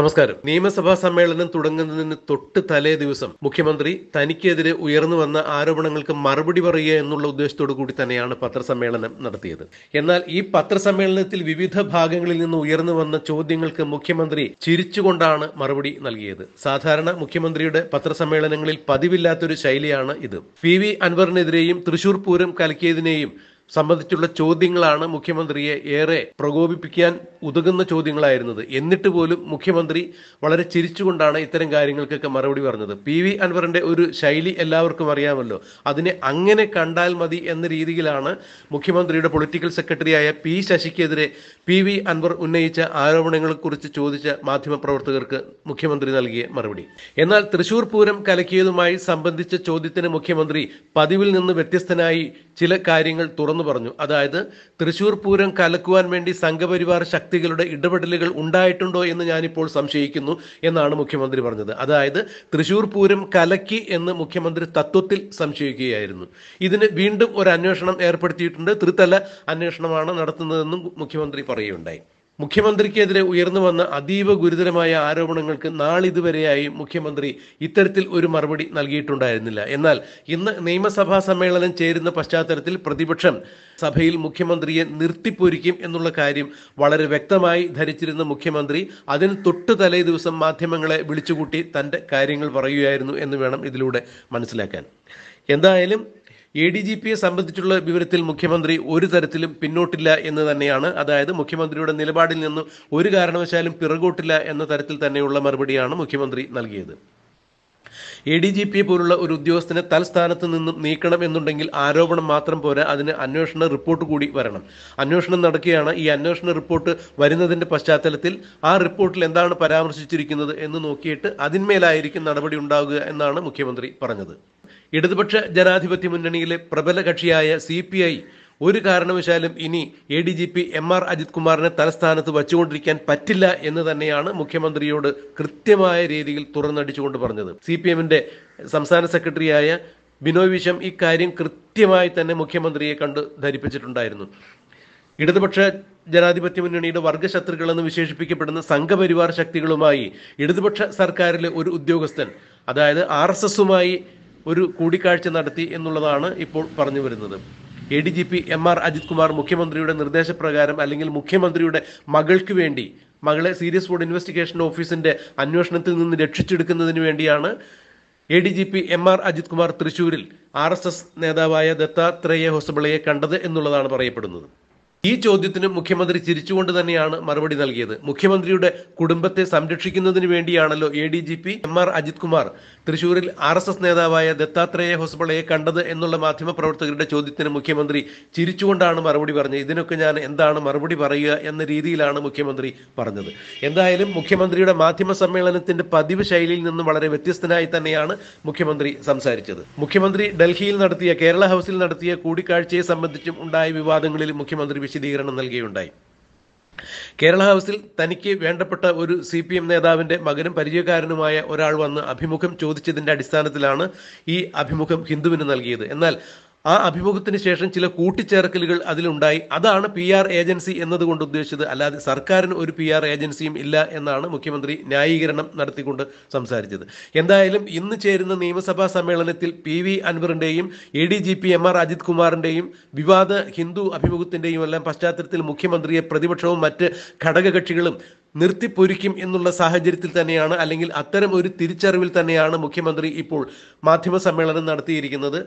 നമസ്കാരം. നിയമസഭാ സമ്മേളനം തുടങ്ങുന്നതിന് തൊട്ട് തലേ ദിവസം മുഖ്യമന്ത്രി തനിക്കെതിരെ ഉയർന്നു വന്ന ആരോപണങ്ങൾക്ക് മറുപടി പറയുക എന്നുള്ള ഉദ്ദേശത്തോടു കൂടി തന്നെയാണ് പത്രസമ്മേളനം നടത്തിയത്. എന്നാൽ ഈ പത്രസമ്മേളനത്തിൽ വിവിധ ഭാഗങ്ങളിൽ നിന്ന് ഉയർന്നു വന്ന ചോദ്യങ്ങൾക്ക് മുഖ്യമന്ത്രി ചിരിച്ചുകൊണ്ടാണ് മറുപടി നൽകിയത്. സാധാരണ മുഖ്യമന്ത്രിയുടെ പത്രസമ്മേളനങ്ങളിൽ പതിവില്ലാത്തൊരു ശൈലിയാണ് ഇത്. പി.വി. അൻവറിനെതിരെയും തൃശൂർ പൂരം കലക്കിയതിനെയും സംബന്ധിച്ചുള്ള ചോദ്യങ്ങളാണ് മുഖ്യമന്ത്രിയെ ഏറെ പ്രകോപിപ്പിക്കാൻ ഉതകുന്ന ചോദ്യങ്ങളായിരുന്നത്. എന്നിട്ട് പോലും മുഖ്യമന്ത്രി വളരെ ചിരിച്ചുകൊണ്ടാണ് ഇത്തരം കാര്യങ്ങൾക്കൊക്കെ മറുപടി പറഞ്ഞത്. പി.വി. അൻവറിന്റെ ഒരു ശൈലി എല്ലാവർക്കും അറിയാമല്ലോ. അതിനെ അങ്ങനെ കണ്ടാൽ മതി എന്ന രീതിയിലാണ് മുഖ്യമന്ത്രിയുടെ പൊളിറ്റിക്കൽ സെക്രട്ടറിയായ പി. ശശിക്കെതിരെ പി.വി. അൻവർ ഉന്നയിച്ച ആരോപണങ്ങളെക്കുറിച്ച് ചോദിച്ച മാധ്യമപ്രവർത്തകർക്ക് മുഖ്യമന്ത്രി നൽകിയ മറുപടി. എന്നാൽ തൃശൂർ പൂരം കലക്കിയതുമായി സംബന്ധിച്ച ചോദ്യത്തിന് മുഖ്യമന്ത്രി പതിവിൽ നിന്ന് വ്യത്യസ്തനായി ചില കാര്യങ്ങൾ തുറന്നു പറഞ്ഞു. അതായത്, തൃശൂർ പൂരം കലക്കുവാൻ വേണ്ടി സംഘപരിവാർ ശക്തികളുടെ ഇടപെടലുകൾ ഉണ്ടായിട്ടുണ്ടോ എന്ന് ഞാനിപ്പോൾ സംശയിക്കുന്നു എന്നാണ് മുഖ്യമന്ത്രി പറഞ്ഞത്. അതായത്, തൃശൂർ പൂരം കലക്കി എന്ന് മുഖ്യമന്ത്രി തത്വത്തിൽ സംശയിക്കുകയായിരുന്നു. ഇതിന് വീണ്ടും ഒരു അന്വേഷണം ഏർപ്പെടുത്തിയിട്ടുണ്ട്. ത്രിതല അന്വേഷണമാണ് നടത്തുന്നതെന്നും മുഖ്യമന്ത്രി പറയുകയുണ്ടായി. മുഖ്യമന്ത്രിക്കെതിരെ ഉയർന്നു വന്ന അതീവ ഗുരുതരമായ ആരോപണങ്ങൾക്ക് നാളിതുവരെയായി മുഖ്യമന്ത്രി ഇത്തരത്തിൽ ഒരു മറുപടി നൽകിയിട്ടുണ്ടായിരുന്നില്ല. എന്നാൽ ഇന്ന് നിയമസഭാ സമ്മേളനം ചേരുന്ന പശ്ചാത്തലത്തിൽ പ്രതിപക്ഷം സഭയിൽ മുഖ്യമന്ത്രിയെ നിർത്തിപ്പൊരിക്കും എന്നുള്ള കാര്യം വളരെ വ്യക്തമായി ധരിച്ചിരുന്ന മുഖ്യമന്ത്രി അതിന് തൊട്ട് തലേ ദിവസം മാധ്യമങ്ങളെ വിളിച്ചുകൂട്ടി തന്റെ കാര്യങ്ങൾ പറയുകയായിരുന്നു എന്ന് വേണം ഇതിലൂടെ മനസ്സിലാക്കാൻ. എന്തായാലും ADGPയെ സംബന്ധിച്ചുള്ള വിവരത്തിൽ മുഖ്യമന്ത്രി ഒരു തരത്തിലും പിന്നോട്ടില്ല എന്ന് തന്നെയാണ്. അതായത്, മുഖ്യമന്ത്രിയുടെ നിലപാടിൽ നിന്നും ഒരു കാരണവശാലും പിറകോട്ടില്ല എന്ന തരത്തിൽ തന്നെയുള്ള മറുപടിയാണ് മുഖ്യമന്ത്രി നൽകിയത്. ADGPയെ പോലുള്ള ഒരു ഉദ്യോഗസ്ഥനെ തൽസ്ഥാനത്ത് നിന്നും നീക്കണം എന്നുണ്ടെങ്കിൽ ആരോപണം മാത്രം പോരാ, അതിന് അന്വേഷണ റിപ്പോർട്ട് കൂടി വരണം. അന്വേഷണം നടക്കുകയാണ്. ഈ അന്വേഷണ റിപ്പോർട്ട് വരുന്നതിന്റെ പശ്ചാത്തലത്തിൽ ആ റിപ്പോർട്ടിൽ എന്താണ് പരാമർശിച്ചിരിക്കുന്നത് എന്ന് നോക്കിയിട്ട് അതിന്മേലായിരിക്കും നടപടി ഉണ്ടാവുക എന്നാണ് മുഖ്യമന്ത്രി പറഞ്ഞത്. ഇടതുപക്ഷ ജനാധിപത്യ മുന്നണിയിലെ പ്രബല കക്ഷിയായ CPI ഒരു കാരണവശാലും ഇനി ADGP MR അജിത് കുമാറിനെ തലസ്ഥാനത്ത് വച്ചുകൊണ്ടിരിക്കാൻ പറ്റില്ല എന്ന് തന്നെയാണ് മുഖ്യമന്ത്രിയോട് കൃത്യമായ രീതിയിൽ തുറന്നടിച്ചുകൊണ്ട് പറഞ്ഞത്. CPMന്റെ സംസ്ഥാന സെക്രട്ടറിയായ ബിനോയ് വിശ്വം ഇക്കാര്യം കൃത്യമായി തന്നെ മുഖ്യമന്ത്രിയെ കണ്ട് ധരിപ്പിച്ചിട്ടുണ്ടായിരുന്നു. ഇടതുപക്ഷ ജനാധിപത്യ മുന്നണിയുടെ വർഗശത്രുക്കളെന്ന് വിശേഷിപ്പിക്കപ്പെടുന്ന സംഘപരിവാർ ശക്തികളുമായി ഇടതുപക്ഷ സർക്കാരിലെ ഒരു ഉദ്യോഗസ്ഥൻ, അതായത് RSSുമായി ഒരു കൂടിക്കാഴ്ച നടത്തി എന്നുള്ളതാണ് ഇപ്പോൾ പറഞ്ഞു വരുന്നത്. ADGP MR അജിത് കുമാർ മുഖ്യമന്ത്രിയുടെ നിർദ്ദേശപ്രകാരം അല്ലെങ്കിൽ മുഖ്യമന്ത്രിയുടെ മകൾക്ക് വേണ്ടി, മകളെ സീരിയസ് ഫ്രോഡ് ഇൻവെസ്റ്റിഗേഷൻ ഓഫീസിന്റെ അന്വേഷണത്തിൽ നിന്ന് രക്ഷിച്ചെടുക്കുന്നതിന് വേണ്ടിയാണ് ADGP MR അജിത് കുമാർ തൃശൂരിൽ RSS നേതാവായ ദത്താത്രേയ ഹൊസബളയെ കണ്ടത് എന്നുള്ളതാണ് പറയപ്പെടുന്നത്. ഈ ചോദ്യത്തിന് മുഖ്യമന്ത്രി ചിരിച്ചുകൊണ്ട് തന്നെയാണ് മറുപടി നൽകിയത്. മുഖ്യമന്ത്രിയുടെ കുടുംബത്തെ സംരക്ഷിക്കുന്നതിന് വേണ്ടിയാണല്ലോ ADGP MR അജിത് കുമാർ തൃശൂരിൽ RSS നേതാവായ ദത്താത്രേയ ഹൊസബളയെ കണ്ടത് എന്നുള്ള മാധ്യമപ്രവർത്തകരുടെ ചോദ്യത്തിന് മുഖ്യമന്ത്രി ചിരിച്ചുകൊണ്ടാണ് മറുപടി പറഞ്ഞത്. ഇതിനൊക്കെ ഞാൻ എന്താണ് മറുപടി പറയുക എന്ന രീതിയിലാണ് മുഖ്യമന്ത്രി പറഞ്ഞത്. എന്തായാലും മുഖ്യമന്ത്രിയുടെ മാധ്യമ സമ്മേളനത്തിന്റെ പതിവ് ശൈലിയിൽ നിന്നും വളരെ വ്യത്യസ്തനായി തന്നെയാണ് മുഖ്യമന്ത്രി സംസാരിച്ചത്. മുഖ്യമന്ത്രി ഡൽഹിയിൽ നടത്തിയ, കേരള ഹൗസിൽ നടത്തിയ കൂടിക്കാഴ്ചയെ സംബന്ധിച്ചും ഉണ്ടായ വിവാദങ്ങളിൽ മുഖ്യമന്ത്രി വിശദീകരണം നൽകുകയുണ്ടായി. കേരള ഹൗസിൽ തനിക്ക് വേണ്ടപ്പെട്ട ഒരു CPM നേതാവിന്റെ മകനും പരിചയക്കാരനുമായ ഒരാൾ വന്ന് അഭിമുഖം ചോദിച്ചതിന്റെ അടിസ്ഥാനത്തിലാണ് ഈ അഭിമുഖം ഹിന്ദുവിന് നൽകിയത്. എന്നാൽ ആ അഭിമുഖത്തിന് ശേഷം ചില കൂട്ടിച്ചേർക്കലുകൾ അതിലുണ്ടായി. അതാണ് PR ഏജൻസി എന്നതുകൊണ്ട് ഉദ്ദേശിച്ചത്. അല്ലാതെ സർക്കാരിന് ഒരു PR ഏജൻസിയും ഇല്ല എന്നാണ് മുഖ്യമന്ത്രി ന്യായീകരണം നടത്തിക്കൊണ്ട് സംസാരിച്ചത്. എന്തായാലും ഇന്ന് ചേരുന്ന നിയമസഭാ സമ്മേളനത്തിൽ PV അൻവറിന്റെയും ADGP MR അജിത് കുമാറിന്റെയും വിവാദ ഹിന്ദു അഭിമുഖത്തിന്റെയും എല്ലാം പശ്ചാത്തലത്തിൽ മുഖ്യമന്ത്രിയെ പ്രതിപക്ഷവും മറ്റ് ഘടകകക്ഷികളും നിർത്തിപ്പൊരിക്കും എന്നുള്ള സാഹചര്യത്തിൽ തന്നെയാണ്, അല്ലെങ്കിൽ അത്തരം ഒരു തിരിച്ചറിവിൽ തന്നെയാണ് മുഖ്യമന്ത്രി ഇപ്പോൾ മാധ്യമ സമ്മേളനം നടത്തിയിരിക്കുന്നത്.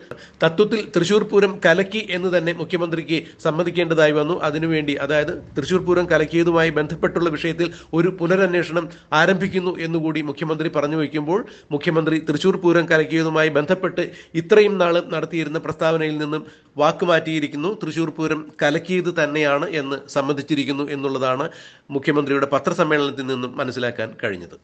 തത്വത്തിൽ തൃശൂർ പൂരം കലക്കി എന്ന് തന്നെ മുഖ്യമന്ത്രിക്ക് സമ്മതിക്കേണ്ടതായി വന്നു. അതിനുവേണ്ടി, അതായത് തൃശൂർ പൂരം കലക്കിയതുമായി ബന്ധപ്പെട്ടുള്ള വിഷയത്തിൽ ഒരു പുനരന്വേഷണം ആരംഭിക്കുന്നു എന്നുകൂടി മുഖ്യമന്ത്രി പറഞ്ഞു വയ്ക്കുമ്പോൾ മുഖ്യമന്ത്രി തൃശൂർ പൂരം കലക്കിയതുമായി ബന്ധപ്പെട്ട് ഇത്രയും നാൾ നടത്തിയിരുന്ന പ്രസ്താവനയിൽ നിന്നും വാക്കുമാറ്റിയിരിക്കുന്നു. തൃശൂർ പൂരം കലക്കിയത് തന്നെയാണ് എന്ന് സമ്മതിച്ചിരിക്കുന്നു എന്നുള്ളതാണ് മുഖ്യമന്ത്രിയുടെ പത്രസമ്മേളനത്തിൽ നിന്നും മനസ്സിലാക്കാൻ കഴിഞ്ഞത്.